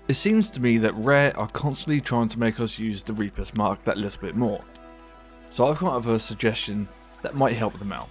It seems to me that Rare are constantly trying to make us use the Reaper's Mark that little bit more. So I've come up with a suggestion that might help them out.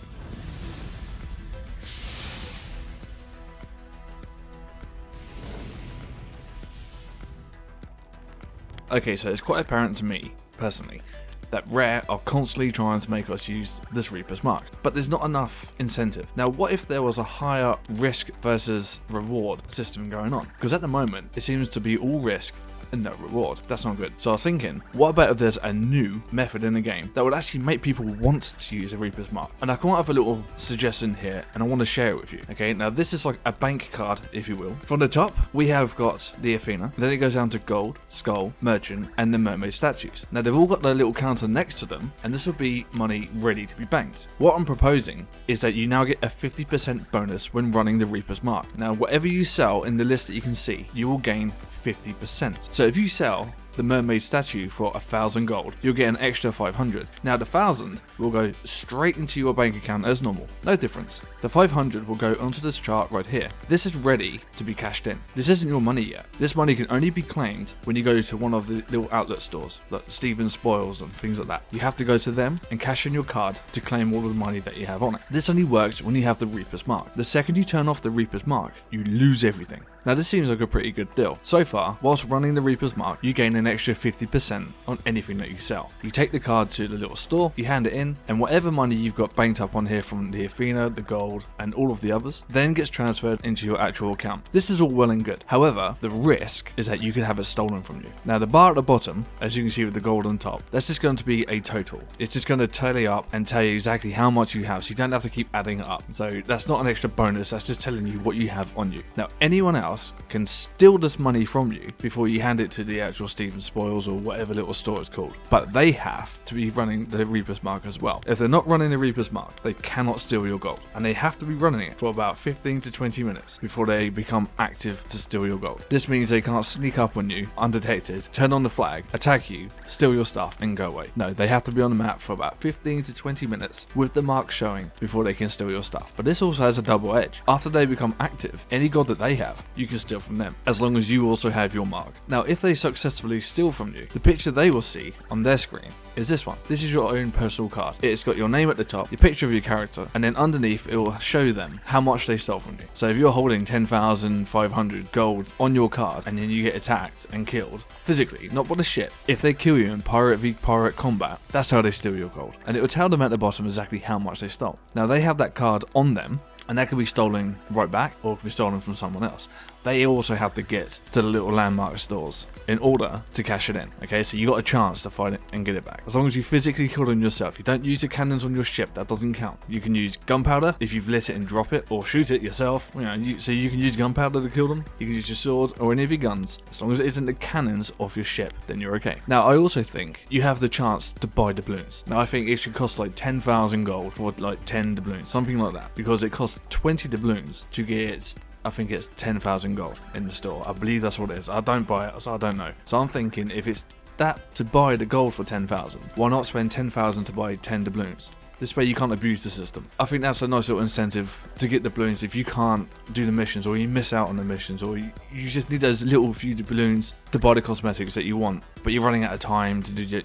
Okay, so it's quite apparent to me, personally, that Rare are constantly trying to make us use this Reaper's Mark, but there's not enough incentive. Now, what if there was a higher risk versus reward system going on? Because at the moment, it seems to be all risk and no reward. That's not good. So I was thinking, what about if there's a new method in the game that would actually make people want to use a Reaper's Mark? And I come up with a little suggestion here, and I want to share it with you. Okay, now this is like a bank card, if you will. From the top, we have got the Athena, then it goes down to Gold, Skull, Merchant, and the Mermaid statues. Now they've all got their little counter next to them, and this will be money ready to be banked. What I'm proposing is that you now get a 50% bonus when running the Reaper's Mark. Now, whatever you sell in the list that you can see, you will gain 50%. So if you sell the mermaid statue for 1,000 gold, you'll get an extra 500. Now the 1,000 will go straight into your bank account as normal, no difference. The 500 will go onto this chart right here. This is ready to be cashed in. This isn't your money yet. This money can only be claimed when you go to one of the little outlet stores, like Steven's Spoils and things like that. You have to go to them and cash in your card to claim all of the money that you have on it. This only works when you have the Reaper's Mark. The second you turn off the Reaper's Mark, you lose everything. Now this seems like a pretty good deal. So far, whilst running the Reaper's Mark, you gain an extra 50% on anything that you sell. You take the card to the little store, you hand it in, and whatever money you've got banked up on here from the Athena, the gold, and all of the others, then gets transferred into your actual account. This is all well and good. However, the risk is that you could have it stolen from you. Now the bar at the bottom, as you can see with the gold on top, that's just going to be a total. It's just going to tally up and tell you exactly how much you have, so you don't have to keep adding it up. So that's not an extra bonus, that's just telling you what you have on you. Now anyone else can steal this money from you before you hand it to the actual Steven's Spoils or whatever little store it's called, but they have to be running the Reaper's Mark as well. If they're not running the Reaper's Mark, they cannot steal your gold, and they have to be running it for about 15 to 20 minutes before they become active to steal your gold. This means they can't sneak up on you undetected, turn on the flag, attack you, steal your stuff, and go away. No, they have to be on the map for about 15 to 20 minutes with the mark showing before they can steal your stuff. But this also has a double edge. After they become active, any gold that they have, you can steal from them, as long as you also have your mark. Now, if they successfully steal from you, the picture they will see on their screen is this one. This is your own personal card. It's got your name at the top, your picture of your character, and then underneath it will show them how much they stole from you. So if you're holding 10,500 gold on your card and then you get attacked and killed, physically, not by the ship, if they kill you in Pirate v Pirate combat, that's how they steal your gold. And it will tell them at the bottom exactly how much they stole. Now they have that card on them, and that can be stolen right back or can be stolen from someone else. They also have to get to the little landmark stores in order to cash it in. Okay, so you got a chance to find it and get it back. As long as you physically kill them yourself, you don't use the cannons on your ship, that doesn't count. You can use gunpowder if you've lit it and drop it, or shoot it yourself. So you can use gunpowder to kill them. You can use your sword or any of your guns. As long as it isn't the cannons off your ship, then you're okay. Now, I also think you have the chance to buy doubloons. Now, I think it should cost like 10,000 gold for like 10 doubloons, something like that, because it costs 20 doubloons to get, I think it's 10,000 gold in the store. I believe that's what it is. I don't buy it, so I don't know. So I'm thinking if it's that to buy the gold for 10,000, why not spend 10,000 to buy 10 doubloons? This way you can't abuse the system. I think that's a nice little incentive to get the doubloons if you can't do the missions, or you miss out on the missions, or you just need those little few doubloons to buy the cosmetics that you want, but you're running out of time to do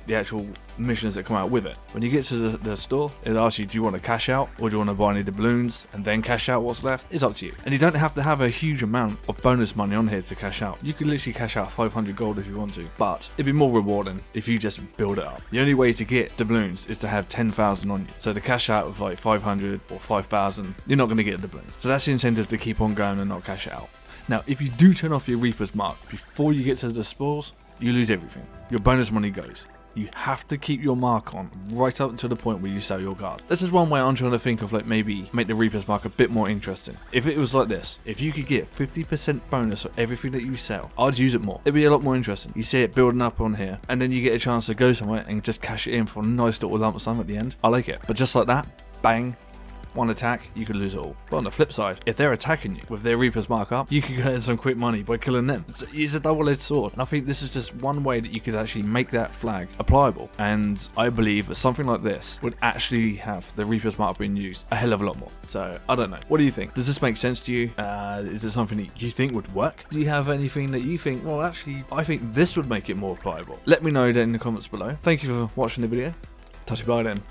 the actual missions that come out with it. When you get to the store, it asks you, do you want to cash out or do you want to buy any doubloons and then cash out what's left? It's up to you. And you don't have to have a huge amount of bonus money on here to cash out. You could literally cash out 500 gold if you want to, but it'd be more rewarding if you just build it up. The only way to get doubloons is to have 10,000 on you. So to cash out with like 500 or 5,000, you're not going to get doubloons. So that's the incentive to keep on going and not cash it out. Now, if you do turn off your Reaper's Mark before you get to the spoils, you lose everything. Your bonus money goes. You have to keep your mark on right up to the point where you sell your card. This is one way I'm trying to think of, like, maybe make the Reaper's Mark a bit more interesting. If it was like this, if you could get 50% bonus on everything that you sell, I'd use it more. It'd be a lot more interesting. You see it building up on here, and then you get a chance to go somewhere and just cash it in for a nice little lump sum at the end. I like it. But just like that, bang, one attack, you could lose it all. But on the flip side, if they're attacking you with their Reaper's Mark up, you could earn some quick money by killing them. It's a double-edged sword, and I think this is just one way that you could actually make that flag applicable. And I believe that something like this would actually have the Reaper's Mark being used a hell of a lot more. So I don't know. What do you think? Does this make sense to you? Is it something that you think would work? Do you have anything that you think, well, actually, I think this would make it more applicable? Let me know down in the comments below. Thank you for watching the video. Touch you bye then.